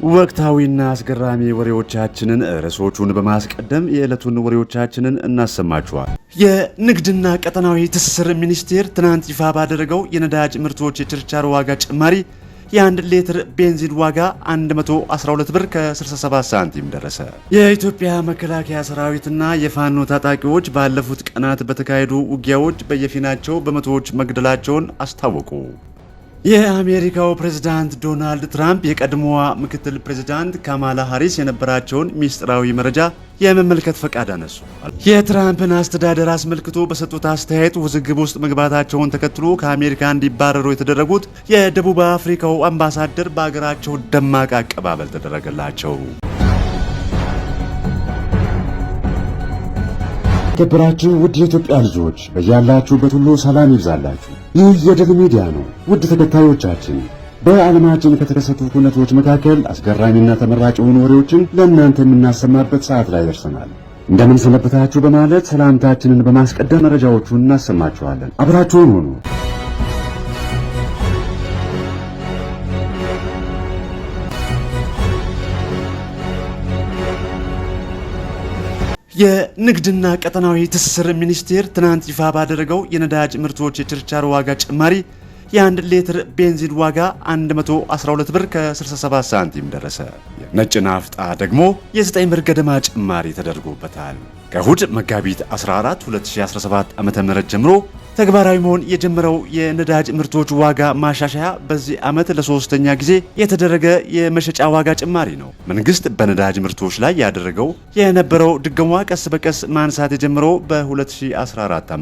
ወቅታዊና አስገራሚ ወሬዎቻችንን ርዕሶቹን በማስቀደም የዕለቱን ወሬዎቻችንን እናሰማችኋል። የንግድና ቀጠናዊ ትስስር ሚኒስቴር ትናንት ይፋ ባደረገው የነዳጅ ምርቶች የችርቻሮ ዋጋ ጭማሪ የ1 ሊትር ቤንዚን ዋጋ 112 ብር ከ67 ሳንቲም ደረሰ። የኢትዮጵያ መከላከያ ሰራዊትና የፋኖ ታጣቂዎች ባለፉት ቀናት በተካሄዱ ውጊያዎች በየፊናቸው በመቶዎች መግደላቸውን አስታወቁ። የአሜሪካው ፕሬዝዳንት ዶናልድ ትራምፕ የቀድሞዋ ምክትል ፕሬዝዳንት ካማላ ሃሪስ የነበራቸውን ሚስጥራዊ መረጃ የመመልከት ፈቃድ አነሱ። የትራምፕን አስተዳደር አስመልክቶ በሰጡት አስተያየት ውዝግብ ውስጥ መግባታቸውን ተከትሎ ከአሜሪካ እንዲባረሩ የተደረጉት የደቡብ አፍሪካው አምባሳደር በአገራቸው ደማቅ አቀባበል ተደረገላቸው። የተከበራችሁ ውድ የኢትዮጵያ ልጆች በያላችሁበት ሁሉ ሰላም ይብዛላችሁ። ይህ የድል ሚዲያ ነው። ውድ ተከታዮቻችን በዓለማችን ከተከሰቱ ሁነቶች መካከል አስገራሚና ተመራጭ የሆኑ ወሬዎችን ለእናንተ የምናሰማበት ሰዓት ላይ ደርሰናል። እንደምን ሰነበታችሁ በማለት ሰላምታችንን በማስቀደም መረጃዎቹን እናሰማችኋለን። አብራችሁን ሁኑ። የንግድና ቀጠናዊ ትስስር ሚኒስቴር ትናንት ይፋ ባደረገው የነዳጅ ምርቶች የችርቻሮ ዋጋ ጭማሪ የ1 ሊትር ቤንዚን ዋጋ 112 ብር ከ67 ሳንቲም ደረሰ። ነጭ ናፍጣ ደግሞ የ9 ብር ገደማ ጭማሪ ተደርጎበታል። ከእሁድ መጋቢት 14 2017 ዓ.ም ጀምሮ ተግባራዊ መሆን የጀመረው የነዳጅ ምርቶች ዋጋ ማሻሻያ በዚህ ዓመት ለሶስተኛ ጊዜ የተደረገ የመሸጫ ዋጋ ጭማሪ ነው። መንግስት በነዳጅ ምርቶች ላይ ያደረገው የነበረው ድጎማ ቀስ በቀስ ማንሳት የጀመረው በ2014 ዓ.ም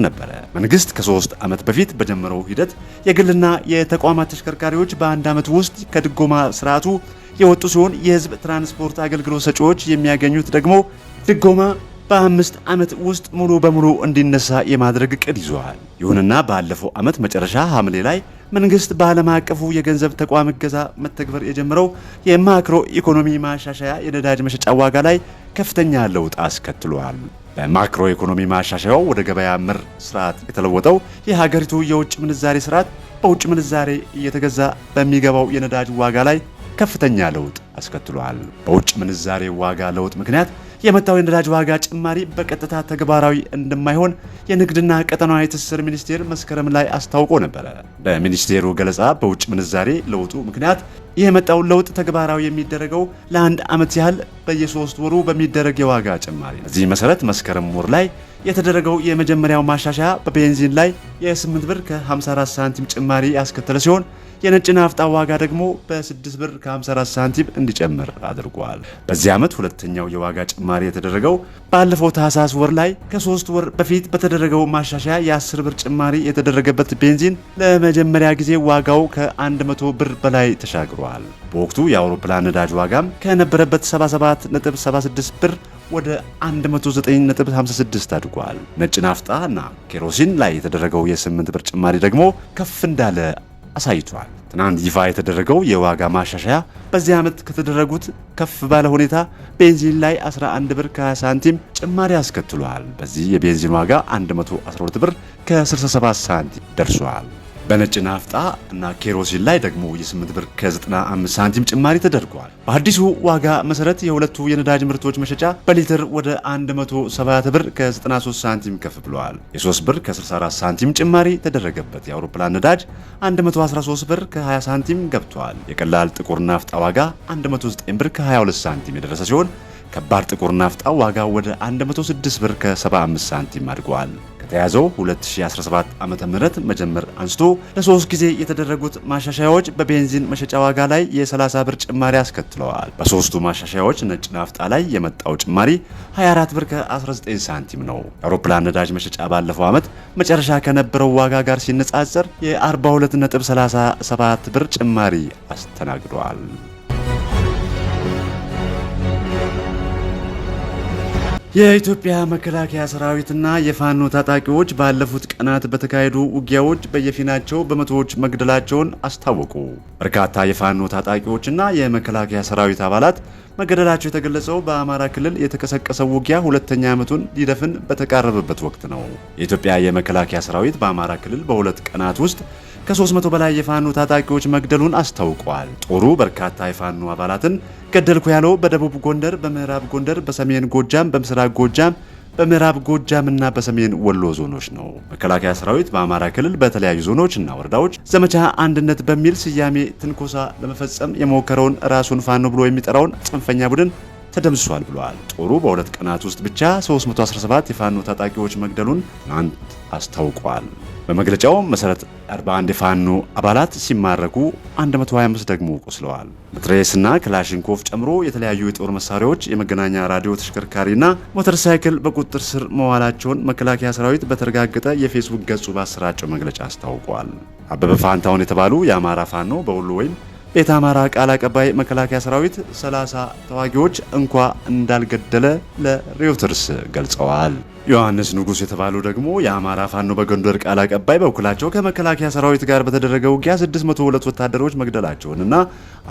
ነበረ። መንግስት ከ3 ዓመት በፊት በጀመረው ሂደት የግልና የተቋማት ተሽከርካሪዎች በአንድ ዓመት ውስጥ ከድጎማ ስርዓቱ የወጡ ሲሆን የህዝብ ትራንስፖርት አገልግሎት ሰጪዎች የሚያገኙት ደግሞ ድጎማ በ5 ዓመት ውስጥ ሙሉ በሙሉ እንዲነሳ የማድረግ እቅድ ይዟል። ይሁንና ባለፈው ዓመት መጨረሻ ሐምሌ ላይ መንግስት በዓለም አቀፉ የገንዘብ ተቋም እገዛ መተግበር የጀመረው የማክሮ ኢኮኖሚ ማሻሻያ የነዳጅ መሸጫ ዋጋ ላይ ከፍተኛ ለውጥ አስከትሏል። በማክሮ ኢኮኖሚ ማሻሻያው ወደ ገበያ መር ስርዓት የተለወጠው የሀገሪቱ የውጭ ምንዛሬ ስርዓት በውጭ ምንዛሬ እየተገዛ በሚገባው የነዳጅ ዋጋ ላይ ከፍተኛ ለውጥ አስከትሏል። በውጭ ምንዛሬ ዋጋ ለውጥ ምክንያት የመጣው የነዳጅ ዋጋ ጭማሪ በቀጥታ ተግባራዊ እንደማይሆን የንግድና ቀጠናዊ ትስስር ሚኒስቴር መስከረም ላይ አስታውቆ ነበረ። በሚኒስቴሩ ገለጻ በውጭ ምንዛሬ ለውጡ ምክንያት የመጣው ለውጥ ተግባራዊ የሚደረገው ለ1 ዓመት ያህል በየ3 ወሩ በሚደረግ የዋጋ ጭማሪ ነው። በዚህ መሰረት መስከረም ወር ላይ የተደረገው የመጀመሪያው ማሻሻያ በቤንዚን ላይ የ8 ብር ከ54 ሳንቲም ጭማሪ ያስከተለ ሲሆን የነጭ ናፍጣ ዋጋ ደግሞ በ6 ብር ከ54 ሳንቲም እንዲጨምር አድርጓል። በዚህ ዓመት ሁለተኛው የዋጋ ጭማሪ የተደረገው ባለፈው ታህሳስ ወር ላይ ከ3 ወር በፊት በተደረገው ማሻሻያ የ10 ብር ጭማሪ የተደረገበት ቤንዚን ለመጀመሪያ ጊዜ ዋጋው ከ100 ብር በላይ ተሻግሯል። በወቅቱ የአውሮፕላን ነዳጅ ዋጋም ከነበረበት 77.76 ብር ወደ 109.56 አድጓል። ነጭ ናፍጣ እና ኬሮሲን ላይ የተደረገው የ8 ብር ጭማሪ ደግሞ ከፍ እንዳለ አሳይቷል። ትናንት ይፋ የተደረገው የዋጋ ማሻሻያ በዚህ ዓመት ከተደረጉት ከፍ ባለ ሁኔታ ቤንዚን ላይ 11 ብር ከ20 ሳንቲም ጭማሪ አስከትሏል። በዚህ የቤንዚን ዋጋ 112 ብር ከ67 ሳንቲም ደርሷል። በነጭ ናፍጣ እና ኬሮሲን ላይ ደግሞ የ8 ብር ከ95 ሳንቲም ጭማሪ ተደርጓል። በአዲሱ ዋጋ መሰረት የሁለቱ የነዳጅ ምርቶች መሸጫ በሊትር ወደ 107 ብር ከ93 ሳንቲም ከፍ ብለዋል። የ3 ብር ከ64 ሳንቲም ጭማሪ ተደረገበት። የአውሮፕላን ነዳጅ 113 ብር ከ20 ሳንቲም ገብቷል። የቀላል ጥቁር ናፍጣ ዋጋ 109 ብር ከ22 ሳንቲም የደረሰ ሲሆን ከባድ ጥቁር ናፍጣ ዋጋ ወደ 106 ብር ከ75 ሳንቲም አድጓል። ከተያዘው 2017 ዓ.ም መጀመር አንስቶ ለ3 ጊዜ የተደረጉት ማሻሻያዎች በቤንዚን መሸጫ ዋጋ ላይ የ30 ብር ጭማሪ አስከትለዋል። በሶስቱ ማሻሻያዎች ነጭ ናፍጣ ላይ የመጣው ጭማሪ 24 ብር ከ19 ሳንቲም ነው። የአውሮፕላን ነዳጅ መሸጫ ባለፈው ዓመት መጨረሻ ከነበረው ዋጋ ጋር ሲነጻጸር የ42.37 ብር ጭማሪ አስተናግዷል። የኢትዮጵያ መከላከያ ሰራዊትና የፋኖ ታጣቂዎች ባለፉት ቀናት በተካሄዱ ውጊያዎች በየፊናቸው በመቶዎች መግደላቸውን አስታወቁ። በርካታ የፋኖ ታጣቂዎችና የመከላከያ ሰራዊት አባላት መገደላቸው የተገለጸው በአማራ ክልል የተቀሰቀሰው ውጊያ ሁለተኛ ዓመቱን ሊደፍን በተቃረበበት ወቅት ነው። የኢትዮጵያ የመከላከያ ሰራዊት በአማራ ክልል በሁለት ቀናት ውስጥ ከ300 በላይ የፋኖ ታጣቂዎች መግደሉን አስታውቋል። ጦሩ በርካታ የፋኖ አባላትን ገደልኩ ያለው በደቡብ ጎንደር፣ በምዕራብ ጎንደር፣ በሰሜን ጎጃም፣ በምስራቅ ጎጃም፣ በምዕራብ ጎጃም እና በሰሜን ወሎ ዞኖች ነው። መከላከያ ሰራዊት በአማራ ክልል በተለያዩ ዞኖች እና ወረዳዎች ዘመቻ አንድነት በሚል ስያሜ ትንኮሳ ለመፈጸም የሞከረውን ራሱን ፋኖ ብሎ የሚጠራውን ጽንፈኛ ቡድን ተደምስሷል ብሏል። ጦሩ በሁለት ቀናት ውስጥ ብቻ 317 የፋኖ ታጣቂዎች መግደሉን ትናንት አስታውቋል። በመግለጫው መሰረት 41 የፋኖ አባላት ሲማረኩ 125 ደግሞ ቆስለዋል። መትረየስና ክላሽንኮቭ ጨምሮ የተለያዩ የጦር መሳሪያዎች፣ የመገናኛ ራዲዮ ተሽከርካሪና ሞተር ሳይክል በቁጥጥር ስር መዋላቸውን መከላከያ ሰራዊት በተረጋገጠ የፌስቡክ ገጹ ባሰራጨው መግለጫ አስታውቋል። አበበ ፋንታውን የተባሉ የአማራ ፋኖ በወሎ ወይም ቤተ አማራ ቃል አቀባይ መከላከያ ሰራዊት 30 ተዋጊዎች እንኳ እንዳልገደለ ለሬውተርስ ገልጸዋል። ዮሐንስ ንጉስ የተባሉ ደግሞ የአማራ ፋኖ በጎንደር ቃል አቀባይ በኩላቸው ከመከላከያ ሰራዊት ጋር በተደረገ ውጊያ 602 ወታደሮች መግደላቸውንና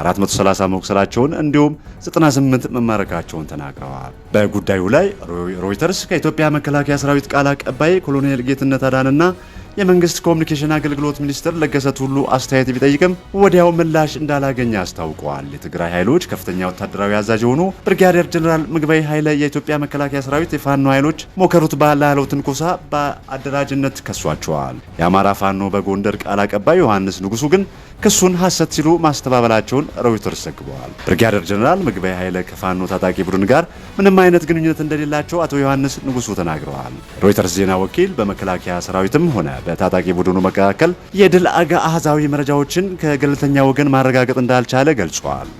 430 መቁሰላቸውን እንዲሁም 98 መማረካቸውን ተናግረዋል። በጉዳዩ ላይ ሮይተርስ ከኢትዮጵያ መከላከያ ሰራዊት ቃል አቀባይ ኮሎኔል ጌትነት አዳንና የመንግስት ኮሚኒኬሽን አገልግሎት ሚኒስትር ለገሰ ቱሉ አስተያየት ቢጠይቅም ወዲያው ምላሽ እንዳላገኘ አስታውቀዋል። የትግራይ ኃይሎች ከፍተኛ ወታደራዊ አዛዥ የሆኑ ብርጋዴር ጀነራል ምግበይ ኃይለ የኢትዮጵያ መከላከያ ሰራዊት የፋኖ ኃይሎች ሞከሩት ባላለው ትንኮሳ በአደራጅነት ከሷቸዋል። የአማራ ፋኖ በጎንደር ቃል አቀባይ ዮሐንስ ንጉሱ ግን ክሱን ሐሰት ሲሉ ማስተባበላቸውን ሮይተርስ ዘግበዋል። ብርጋዴር ጀነራል ምግበይ ኃይለ ከፋኖ ታጣቂ ቡድን ጋር ምንም አይነት ግንኙነት እንደሌላቸው አቶ ዮሐንስ ንጉሱ ተናግረዋል። ሮይተርስ ዜና ወኪል በመከላከያ ሰራዊትም ሆነ በታጣቂ ቡድኑ መካከል የድል አሃዛዊ መረጃዎችን ከገለልተኛ ወገን ማረጋገጥ እንዳልቻለ ገልጿል።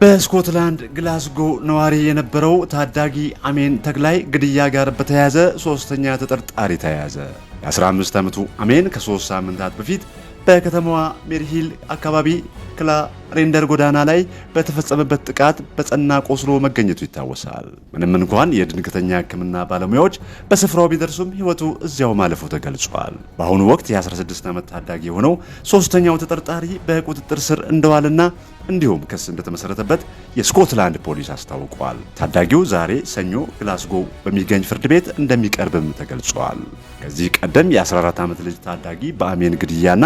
በስኮትላንድ ግላስጎ ነዋሪ የነበረው ታዳጊ አሜን ተክላይ ግድያ ጋር በተያያዘ ሶስተኛ ተጠርጣሪ ተያዘ። የ15 ዓመቱ አሜን ከ3 ሳምንታት በፊት በከተማዋ ሜሪሂል አካባቢ ክላሬንደር ጎዳና ላይ በተፈጸመበት ጥቃት በጸና ቆስሎ መገኘቱ ይታወሳል። ምንም እንኳን የድንገተኛ ሕክምና ባለሙያዎች በስፍራው ቢደርሱም ሕይወቱ እዚያው ማለፉ ተገልጿል። በአሁኑ ወቅት የ16 ዓመት ታዳጊ የሆነው ሶስተኛው ተጠርጣሪ በቁጥጥር ስር እንደዋልና እንዲሁም ክስ እንደተመሰረተበት የስኮትላንድ ፖሊስ አስታውቋል። ታዳጊው ዛሬ ሰኞ ግላስጎ በሚገኝ ፍርድ ቤት እንደሚቀርብም ተገልጿል። ከዚህ ቀደም የ14 ዓመት ልጅ ታዳጊ በአሜን ግድያና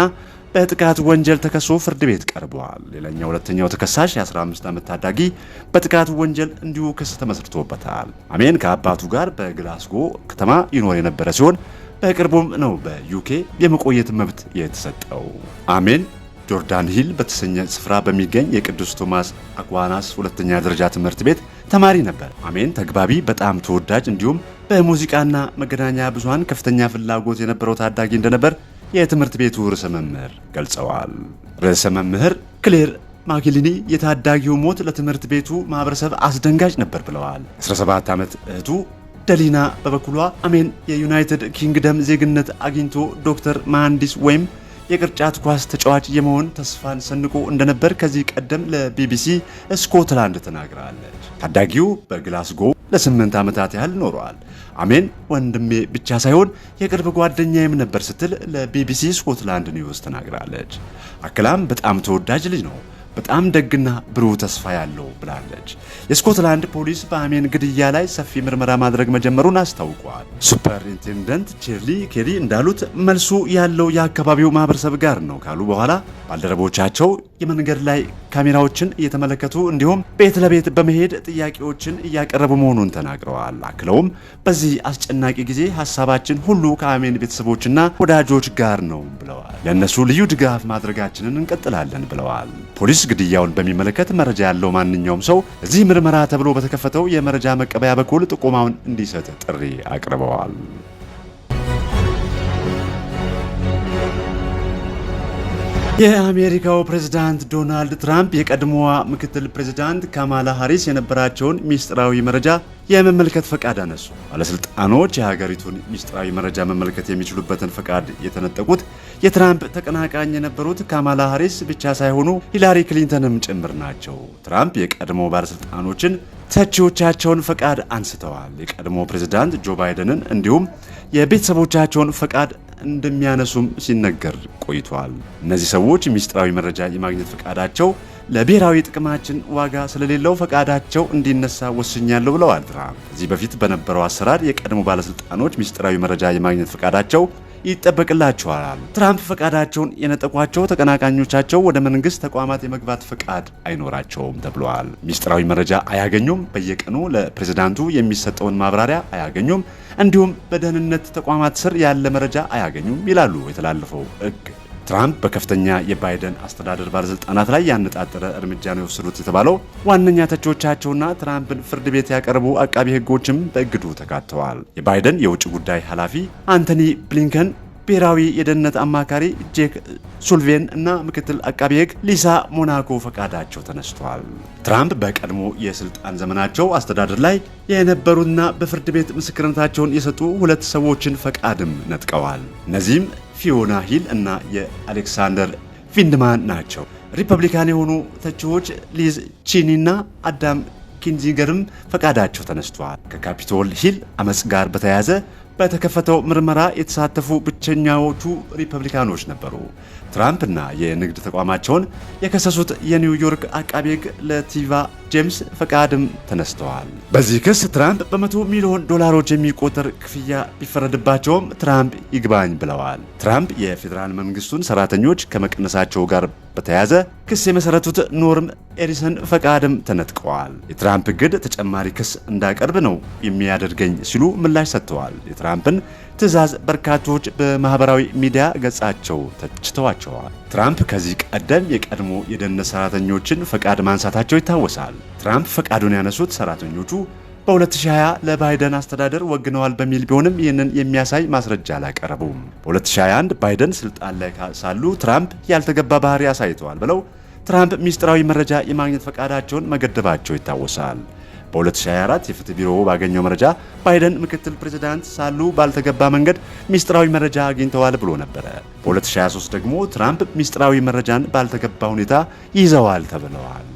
በጥቃት ወንጀል ተከሶ ፍርድ ቤት ቀርቧል። ሁለተኛው ተከሳሽ የ15 ዓመት ታዳጊ በጥቃት ወንጀል እንዲሁ ክስ ተመስርቶበታል። አሜን ከአባቱ ጋር በግላስጎ ከተማ ይኖር የነበረ ሲሆን በቅርቡም ነው በዩኬ የመቆየት መብት የተሰጠው። አሜን ጆርዳን ሂል በተሰኘ ስፍራ በሚገኝ የቅዱስ ቶማስ አኳናስ ሁለተኛ ደረጃ ትምህርት ቤት ተማሪ ነበር። አሜን ተግባቢ፣ በጣም ተወዳጅ እንዲሁም በሙዚቃና መገናኛ ብዙሃን ከፍተኛ ፍላጎት የነበረው ታዳጊ እንደነበር የትምህርት ቤቱ ርዕሰ መምህር ገልጸዋል። ርዕሰ መምህር ክሌር ማኪሊኒ የታዳጊው ሞት ለትምህርት ቤቱ ማህበረሰብ አስደንጋጭ ነበር ብለዋል። 17 ዓመት እህቱ ደሊና በበኩሏ አሜን የዩናይትድ ኪንግደም ዜግነት አግኝቶ ዶክተር፣ መሐንዲስ ወይም የቅርጫት ኳስ ተጫዋች የመሆን ተስፋን ሰንቆ እንደነበር ከዚህ ቀደም ለቢቢሲ ስኮትላንድ ተናግራለች። ታዳጊው በግላስጎ ለ8 ዓመታት ያህል ኖረዋል። አሜን ወንድሜ ብቻ ሳይሆን የቅርብ ጓደኛዬም ነበር ስትል ለቢቢሲ ስኮትላንድ ኒውስ ተናግራለች። አክላም በጣም ተወዳጅ ልጅ ነው፣ በጣም ደግና ብሩህ ተስፋ ያለው ብላለች። የስኮትላንድ ፖሊስ በአሜን ግድያ ላይ ሰፊ ምርመራ ማድረግ መጀመሩን አስታውቋል። ሱፐርኢንቴንደንት ቼርሊ ኬሪ እንዳሉት መልሱ ያለው የአካባቢው ማህበረሰብ ጋር ነው ካሉ በኋላ ባልደረቦቻቸው የመንገድ ላይ ካሜራዎችን እየተመለከቱ እንዲሁም ቤት ለቤት በመሄድ ጥያቄዎችን እያቀረቡ መሆኑን ተናግረዋል። አክለውም በዚህ አስጨናቂ ጊዜ ሀሳባችን ሁሉ ከአሜን ቤተሰቦችና ወዳጆች ጋር ነው ብለዋል። ለእነሱ ልዩ ድጋፍ ማድረጋችንን እንቀጥላለን ብለዋል። ፖሊስ ግድያውን በሚመለከት መረጃ ያለው ማንኛውም ሰው እዚህ ምርመራ ተብሎ በተከፈተው የመረጃ መቀበያ በኩል ጥቆማውን እንዲሰጥ ጥሪ አቅርበዋል። የአሜሪካው ፕሬዝዳንት ዶናልድ ትራምፕ የቀድሞዋ ምክትል ፕሬዝዳንት ካማላ ሃሪስ የነበራቸውን ሚስጥራዊ መረጃ የመመልከት ፈቃድ አነሱ። ባለስልጣኖች የሀገሪቱን ሚስጥራዊ መረጃ መመልከት የሚችሉበትን ፈቃድ የተነጠቁት የትራምፕ ተቀናቃኝ የነበሩት ካማላ ሃሪስ ብቻ ሳይሆኑ ሂላሪ ክሊንተንም ጭምር ናቸው። ትራምፕ የቀድሞ ባለስልጣኖችን ተቺዎቻቸውን ፈቃድ አንስተዋል። የቀድሞ ፕሬዝዳንት ጆ ባይደንን እንዲሁም የቤተሰቦቻቸውን ፈቃድ እንደሚያነሱም ሲነገር ቆይቷል። እነዚህ ሰዎች ሚስጥራዊ መረጃ የማግኘት ፈቃዳቸው ለብሔራዊ ጥቅማችን ዋጋ ስለሌለው ፈቃዳቸው እንዲነሳ ወስኛለሁ ብለዋል ትራምፕ። ከዚህ በፊት በነበረው አሰራር የቀድሞ ባለስልጣኖች ሚስጥራዊ መረጃ የማግኘት ፈቃዳቸው ይጠበቅላቸዋል። ትራምፕ ፈቃዳቸውን የነጠቋቸው ተቀናቃኞቻቸው ወደ መንግስት ተቋማት የመግባት ፈቃድ አይኖራቸውም ተብሏል። ሚስጥራዊ መረጃ አያገኙም፣ በየቀኑ ለፕሬዝዳንቱ የሚሰጠውን ማብራሪያ አያገኙም፣ እንዲሁም በደህንነት ተቋማት ስር ያለ መረጃ አያገኙም ይላሉ የተላለፈው ሕግ። ትራምፕ በከፍተኛ የባይደን አስተዳደር ባለስልጣናት ላይ ያነጣጠረ እርምጃ ነው የወሰዱት የተባለው ዋነኛ ተቺዎቻቸውና ትራምፕን ፍርድ ቤት ያቀረቡ አቃቢ ሕጎችም በእግዱ ተካተዋል። የባይደን የውጭ ጉዳይ ኃላፊ አንቶኒ ብሊንከን፣ ብሔራዊ የደህንነት አማካሪ ጄክ ሱልቬን እና ምክትል አቃቢ ሕግ ሊሳ ሞናኮ ፈቃዳቸው ተነስቷል። ትራምፕ በቀድሞ የስልጣን ዘመናቸው አስተዳደር ላይ የነበሩና በፍርድ ቤት ምስክርነታቸውን የሰጡ 2 ሰዎችን ፈቃድም ነጥቀዋል። እነዚህም ፊዮና ሂል እና የአሌክሳንደር ቪንድማን ናቸው። ሪፐብሊካን የሆኑ ተቺዎች ሊዝ ቺኒ እና አዳም ኪንዚንገርም ፈቃዳቸው ተነስቷል። ከካፒቶል ሂል አመጽ ጋር በተያያዘ በተከፈተው ምርመራ የተሳተፉ ብቸኛዎቹ ሪፐብሊካኖች ነበሩ። ትራምፕና የንግድ ተቋማቸውን የከሰሱት የኒውዮርክ አቃቤ ሕግ ለቲቫ ጄምስ ፈቃድም ተነስተዋል። በዚህ ክስ ትራምፕ በ100 ሚሊዮን ዶላሮች የሚቆጠር ክፍያ ቢፈረድባቸውም ትራምፕ ይግባኝ ብለዋል። ትራምፕ የፌዴራል መንግስቱን ሰራተኞች ከመቀነሳቸው ጋር በተያያዘ ክስ የመሰረቱት ኖርም ኤሪሰን ፈቃድም ተነጥቀዋል። የትራምፕ እግድ ተጨማሪ ክስ እንዳቀርብ ነው የሚያደርገኝ ሲሉ ምላሽ ሰጥተዋል። የትራምፕን ትዕዛዝ በርካቶች በማህበራዊ ሚዲያ ገጻቸው ተችተዋቸዋል። ትራምፕ ከዚህ ቀደም የቀድሞ የደህንነት ሰራተኞችን ፈቃድ ማንሳታቸው ይታወሳል። ትራምፕ ፈቃዱን ያነሱት ሰራተኞቹ በ2020 ለባይደን አስተዳደር ወግነዋል በሚል ቢሆንም ይህንን የሚያሳይ ማስረጃ አላቀረቡም። በ2021 ባይደን ስልጣን ላይ ሳሉ ትራምፕ ያልተገባ ባህሪ አሳይተዋል ብለው ትራምፕ ሚስጥራዊ መረጃ የማግኘት ፈቃዳቸውን መገደባቸው ይታወሳል። በ2024 የፍትህ ቢሮ ባገኘው መረጃ ባይደን ምክትል ፕሬዝዳንት ሳሉ ባልተገባ መንገድ ሚስጥራዊ መረጃ አግኝተዋል ብሎ ነበረ። በ2023 ደግሞ ትራምፕ ሚስጥራዊ መረጃን ባልተገባ ሁኔታ ይዘዋል ተብለዋል።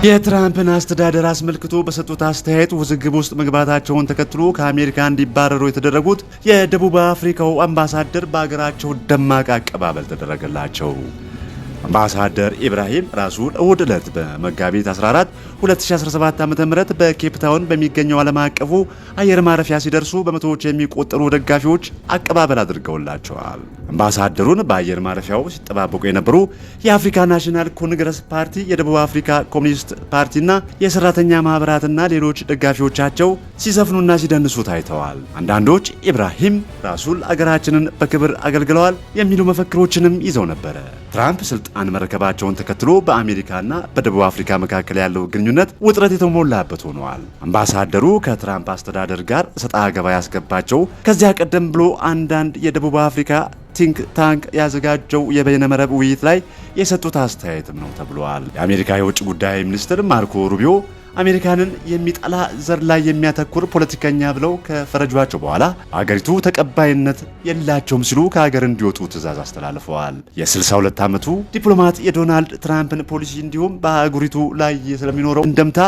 የትራምፕን አስተዳደር አስመልክቶ በሰጡት አስተያየት ውዝግብ ውስጥ መግባታቸውን ተከትሎ ከአሜሪካ እንዲባረሩ የተደረጉት የደቡብ አፍሪካው አምባሳደር በአገራቸው ደማቅ አቀባበል ተደረገላቸው። አምባሳደር ኢብራሂም ራሱል እሁድ ዕለት በመጋቢት 14 2017 ዓ.ም በኬፕ ታውን በሚገኘው ዓለም አቀፉ አየር ማረፊያ ሲደርሱ በመቶዎች የሚቆጠሩ ደጋፊዎች አቀባበል አድርገውላቸዋል። አምባሳደሩን በአየር ማረፊያው ሲጠባበቁ የነበሩ የአፍሪካ ናሽናል ኮንግረስ ፓርቲ፣ የደቡብ አፍሪካ ኮሚኒስት ፓርቲና የሰራተኛ ማህበራትና ሌሎች ደጋፊዎቻቸው ሲዘፍኑና ሲደንሱ ታይተዋል። አንዳንዶች ኢብራሂም ራሱል አገራችንን በክብር አገልግለዋል የሚሉ መፈክሮችንም ይዘው ነበረ። ትራምፕ ስልጣን መረከባቸውን ተከትሎ በአሜሪካና በደቡብ አፍሪካ መካከል ያለው ግንኙነት ውጥረት የተሞላበት ሆነዋል። አምባሳደሩ ከትራምፕ አስተዳደር ጋር ሰጣ ገባ ያስገባቸው ከዚያ ቀደም ብሎ አንዳንድ የደቡብ አፍሪካ ቲንክ ታንክ ያዘጋጀው የበይነመረብ ውይይት ላይ የሰጡት አስተያየትም ነው ተብሏል። የአሜሪካ የውጭ ጉዳይ ሚኒስትር ማርኮ ሩቢዮ አሜሪካንን የሚጠላ ዘር ላይ የሚያተኩር ፖለቲከኛ ብለው ከፈረጇቸው በኋላ አገሪቱ ተቀባይነት የላቸውም ሲሉ ከሀገር እንዲወጡ ትዕዛዝ አስተላልፈዋል። የ62 ዓመቱ ዲፕሎማት የዶናልድ ትራምፕን ፖሊሲ እንዲሁም በአህጉሪቱ ላይ ስለሚኖረው እንደምታ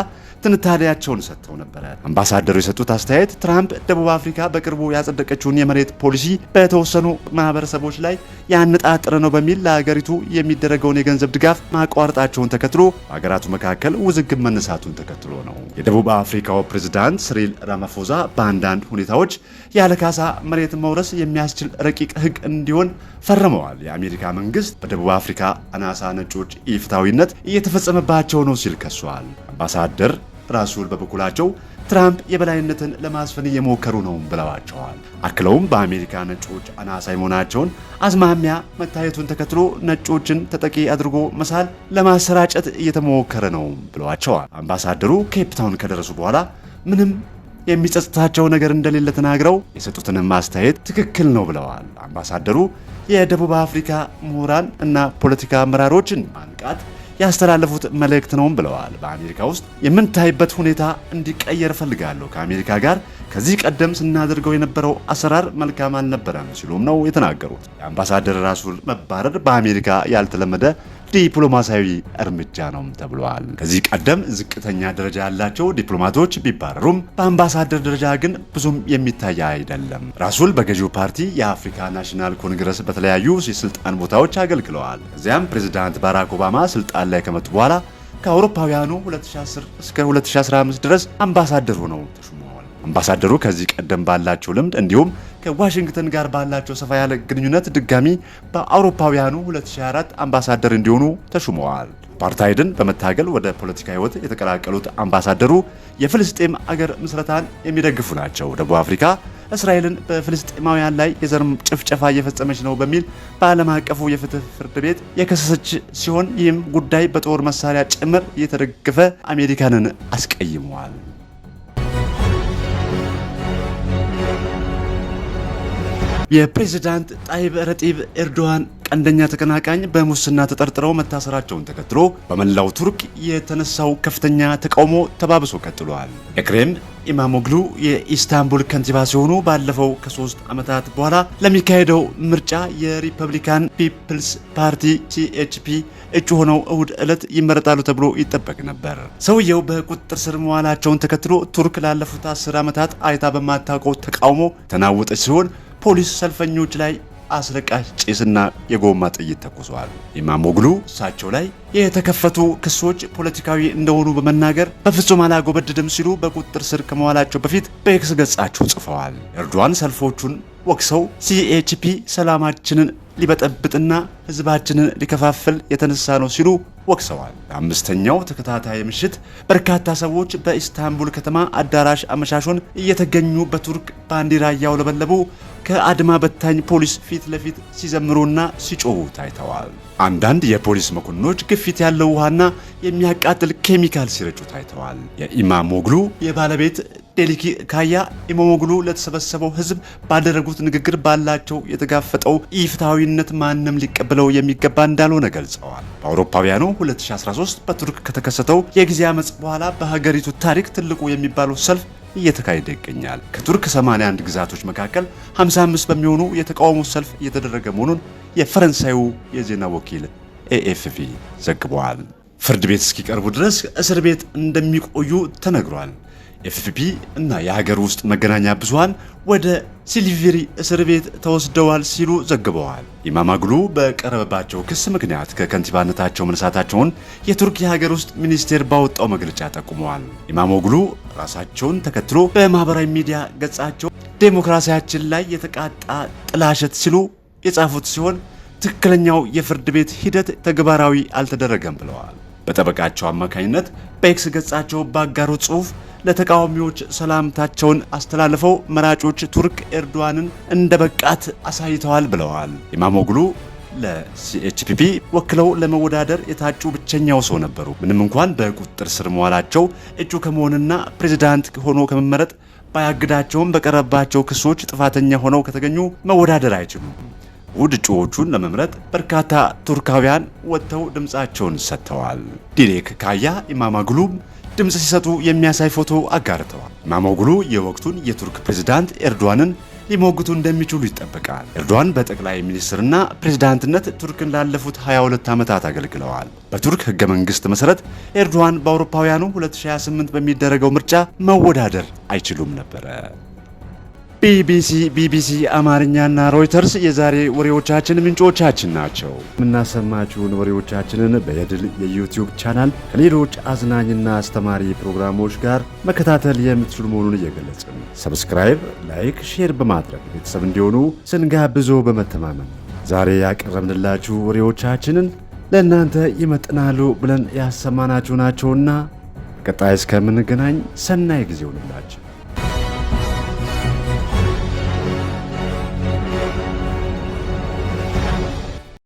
ትንታኔያቸውን ሰጥተው ነበረ። አምባሳደሩ የሰጡት አስተያየት ትራምፕ ደቡብ አፍሪካ በቅርቡ ያጸደቀችውን የመሬት ፖሊሲ በተወሰኑ ማህበረሰቦች ላይ ያነጣጠረ ነው በሚል ለሀገሪቱ የሚደረገውን የገንዘብ ድጋፍ ማቋረጣቸውን ተከትሎ በሀገራቱ መካከል ውዝግብ መነሳቱን ተከትሎ ነው። የደቡብ አፍሪካው ፕሬዝዳንት ሲሪል ራማፎዛ በአንዳንድ ሁኔታዎች ያለ ካሳ መሬት መውረስ የሚያስችል ረቂቅ ሕግ እንዲሆን ፈርመዋል። የአሜሪካ መንግስት በደቡብ አፍሪካ አናሳ ነጮች ኢፍትሐዊነት እየተፈጸመባቸው ነው ሲል ከሷል። አምባሳደር ራሱል በበኩላቸው ትራምፕ የበላይነትን ለማስፈን እየሞከሩ ነው ብለዋቸዋል። አክለውም በአሜሪካ ነጮች አናሳ መሆናቸውን አዝማሚያ መታየቱን ተከትሎ ነጮችን ተጠቂ አድርጎ መሳል ለማሰራጨት እየተሞከረ ነው ብለዋቸዋል። አምባሳደሩ ኬፕ ታውን ከደረሱ በኋላ ምንም የሚጸጽታቸው ነገር እንደሌለ ተናግረው የሰጡትንም አስተያየት ትክክል ነው ብለዋል። አምባሳደሩ የደቡብ አፍሪካ ምሁራን እና ፖለቲካ አመራሮችን ማንቃት ያስተላለፉት መልእክት ነውም ብለዋል። በአሜሪካ ውስጥ የምንታይበት ሁኔታ እንዲቀየር ፈልጋለሁ። ከአሜሪካ ጋር ከዚህ ቀደም ስናደርገው የነበረው አሰራር መልካም አልነበረም ሲሉም ነው የተናገሩት። የአምባሳደር ራሱል መባረር በአሜሪካ ያልተለመደ ዲፕሎማሲያዊ እርምጃ ነው ተብሏል። ከዚህ ቀደም ዝቅተኛ ደረጃ ያላቸው ዲፕሎማቶች ቢባረሩም በአምባሳደር ደረጃ ግን ብዙም የሚታይ አይደለም። ራሱል በገዢው ፓርቲ የአፍሪካ ናሽናል ኮንግረስ በተለያዩ የስልጣን ቦታዎች አገልግለዋል። ከዚያም ፕሬዝዳንት ባራክ ኦባማ ስልጣን ላይ ከመጡ በኋላ ከአውሮፓውያኑ 2010 እስከ 2015 ድረስ አምባሳደር ሆነው ተሹመዋል። አምባሳደሩ ከዚህ ቀደም ባላቸው ልምድ እንዲሁም ከዋሽንግተን ጋር ባላቸው ሰፋ ያለ ግንኙነት ድጋሚ በአውሮፓውያኑ 2024 አምባሳደር እንዲሆኑ ተሹመዋል። አፓርታይድን በመታገል ወደ ፖለቲካ ህይወት የተቀላቀሉት አምባሳደሩ የፍልስጤም አገር ምስረታን የሚደግፉ ናቸው። ደቡብ አፍሪካ እስራኤልን በፍልስጤማውያን ላይ የዘር ጭፍጨፋ እየፈጸመች ነው በሚል በዓለም አቀፉ የፍትህ ፍርድ ቤት የከሰሰች ሲሆን ይህም ጉዳይ በጦር መሳሪያ ጭምር እየተደገፈ አሜሪካንን አስቀይመዋል። የፕሬዝዳንት ጣይብ ረጢብ ኤርዶዋን ቀንደኛ ተቀናቃኝ በሙስና ተጠርጥረው መታሰራቸውን ተከትሎ በመላው ቱርክ የተነሳው ከፍተኛ ተቃውሞ ተባብሶ ቀጥሏል። ኤክሬም ኢማሞግሉ የኢስታንቡል ከንቲባ ሲሆኑ ባለፈው ከ3 ዓመታት በኋላ ለሚካሄደው ምርጫ የሪፐብሊካን ፒፕልስ ፓርቲ ሲኤችፒ እጩ ሆነው እሁድ ዕለት ይመረጣሉ ተብሎ ይጠበቅ ነበር። ሰውየው በቁጥጥር ስር መዋላቸውን ተከትሎ ቱርክ ላለፉት 10 ዓመታት አይታ በማታውቀው ተቃውሞ ተናወጠች ሲሆን ፖሊስ ሰልፈኞች ላይ አስለቃሽ ጭስና የጎማ ጥይት ተኩሷል። ኢማሞግሉ እሳቸው ላይ የተከፈቱ ክሶች ፖለቲካዊ እንደሆኑ በመናገር በፍጹም አላጎበድድም ሲሉ በቁጥጥር ስር ከመዋላቸው በፊት በኤክስ ገጻቸው ጽፈዋል። ኤርዶዋን ሰልፎቹን ወቅሰው ሲኤችፒ ሰላማችንን ሊበጠብጥና ህዝባችንን ሊከፋፍል የተነሳ ነው ሲሉ ወቅሰዋል። በአምስተኛው ተከታታይ ምሽት በርካታ ሰዎች በኢስታንቡል ከተማ አዳራሽ አመሻሹን እየተገኙ በቱርክ ባንዲራ እያውለበለቡ ከአድማ በታኝ ፖሊስ ፊት ለፊት ሲዘምሩና ሲጮሁ ታይተዋል። አንዳንድ የፖሊስ መኮንኖች ግፊት ያለው ውሃና የሚያቃጥል ኬሚካል ሲረጩ ታይተዋል። የኢማሞግሉ የባለቤት ዴሊኪ ካያ ኢማሞግሉ ለተሰበሰበው ህዝብ ባደረጉት ንግግር ባላቸው የተጋፈጠው ኢፍትሐዊነት ማንም ሊቀበለው የሚገባ እንዳልሆነ ገልጸዋል። በአውሮፓውያኑ 2013 በቱርክ ከተከሰተው የጊዜ አመጽ በኋላ በሀገሪቱ ታሪክ ትልቁ የሚባለው ሰልፍ እየተካሄደ ይገኛል። ከቱርክ 81 ግዛቶች መካከል 55 በሚሆኑ የተቃውሞ ሰልፍ እየተደረገ መሆኑን የፈረንሳዩ የዜና ወኪል ኤኤፍፒ ዘግቧል። ፍርድ ቤት እስኪቀርቡ ድረስ እስር ቤት እንደሚቆዩ ተነግሯል። ኤፍፒ እና የሀገር ውስጥ መገናኛ ብዙሃን ወደ ሲልቪሪ እስር ቤት ተወስደዋል ሲሉ ዘግበዋል። ኢማሞግሉ በቀረበባቸው ክስ ምክንያት ከከንቲባነታቸው መነሳታቸውን የቱርክ የሀገር ውስጥ ሚኒስቴር ባወጣው መግለጫ ጠቁመዋል። ኢማሞግሉ ራሳቸውን ተከትሎ በማህበራዊ ሚዲያ ገጻቸው ዴሞክራሲያችን ላይ የተቃጣ ጥላሸት ሲሉ የጻፉት ሲሆን ትክክለኛው የፍርድ ቤት ሂደት ተግባራዊ አልተደረገም ብለዋል። በጠበቃቸው አማካኝነት በኤክስ ገጻቸው ባጋሩት ጽሑፍ ለተቃዋሚዎች ሰላምታቸውን አስተላልፈው መራጮች ቱርክ ኤርዶዋንን እንደ በቃት አሳይተዋል ብለዋል። ኢማሞግሉ ለሲኤችፒ ወክለው ለመወዳደር የታጩ ብቸኛው ሰው ነበሩ። ምንም እንኳን በቁጥጥር ስር መዋላቸው እጩ ከመሆንና ፕሬዝዳንት ሆኖ ከመመረጥ ባያግዳቸውም በቀረባቸው ክሶች ጥፋተኛ ሆነው ከተገኙ መወዳደር አይችሉም። ውድ እጩዎቹን ለመምረጥ በርካታ ቱርካውያን ወጥተው ድምፃቸውን ሰጥተዋል። ዲሌክ ካያ ኢማሞግሉ ድምፅ ሲሰጡ የሚያሳይ ፎቶ አጋርተዋል። ኢማሞግሉ የወቅቱን የቱርክ ፕሬዝዳንት ኤርዶዋንን ሊሞግቱ እንደሚችሉ ይጠበቃል። ኤርዶዋን በጠቅላይ ሚኒስትርና ፕሬዝዳንትነት ቱርክን ላለፉት 22 ዓመታት አገልግለዋል። በቱርክ ህገ መንግስት መሰረት ኤርዶዋን በአውሮፓውያኑ 2028 በሚደረገው ምርጫ መወዳደር አይችሉም ነበረ። ቢቢሲ አማርኛና ሮይተርስ የዛሬ ወሬዎቻችን ምንጮቻችን ናቸው። የምናሰማችሁን ወሬዎቻችንን በየድል የዩቲዩብ ቻናል ከሌሎች አዝናኝና አስተማሪ ፕሮግራሞች ጋር መከታተል የምትችሉ መሆኑን እየገለጽን ሰብስክራይብ፣ ላይክ፣ ሼር በማድረግ ቤተሰብ እንዲሆኑ ስንጋብዞ በመተማመን ዛሬ ያቀረብንላችሁ ወሬዎቻችንን ለእናንተ ይመጥናሉ ብለን ያሰማናችሁ ናቸውና ቀጣይ እስከምንገናኝ ሰናይ ጊዜ ይሁንላችሁ።